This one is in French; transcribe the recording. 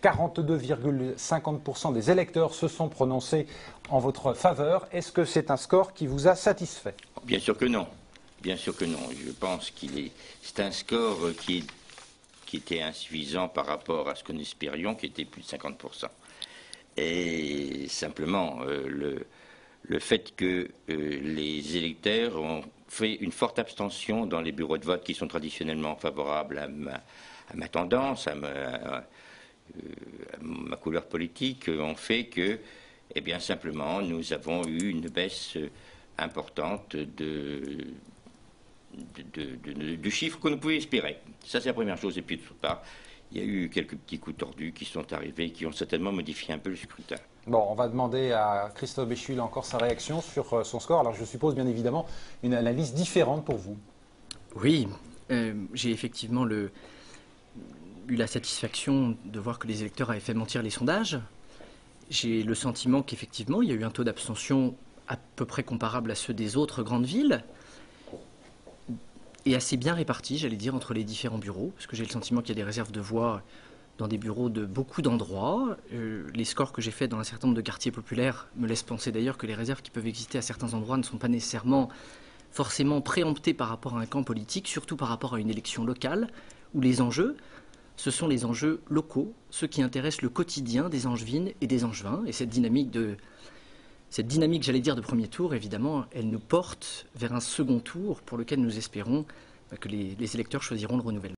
42,50% des électeurs se sont prononcés en votre faveur. Est-ce que c'est un score qui vous a satisfait? Bien sûr que non. Bien sûr que non. Je pense c'est un score qui était insuffisant par rapport à ce que nous espérions, qui était plus de 50%. Et simplement, le fait que les électeurs ont fait une forte abstention dans les bureaux de vote qui sont traditionnellement favorables à ma tendance, à ma couleur politique, ont fait que, eh bien, simplement, nous avons eu une baisse importante du chiffre que nous pouvions espérer. Ça, c'est la première chose. Et puis, d'autre part, il y a eu quelques petits coups tordus qui sont arrivés, qui ont certainement modifié un peu le scrutin. Bon, on va demander à Christophe Béchu encore sa réaction sur son score. Alors, je suppose bien évidemment une analyse différente pour vous. Oui, j'ai effectivement eu la satisfaction de voir que les électeurs avaient fait mentir les sondages. J'ai le sentiment qu'effectivement, il y a eu un taux d'abstention à peu près comparable à ceux des autres grandes villes et assez bien réparti, j'allais dire, entre les différents bureaux, parce que j'ai le sentiment qu'il y a des réserves de voix dans des bureaux de beaucoup d'endroits. Les scores que j'ai faits dans un certain nombre de quartiers populaires me laissent penser d'ailleurs que les réserves qui peuvent exister à certains endroits ne sont pas nécessairement forcément préemptées par rapport à un camp politique, surtout par rapport à une élection locale, où les enjeux, ce sont les enjeux locaux, ceux qui intéressent le quotidien des Angevines et des Angevins. Et cette dynamique, j'allais dire, de premier tour, évidemment, elle nous porte vers un second tour pour lequel nous espérons que les électeurs choisiront le renouvellement.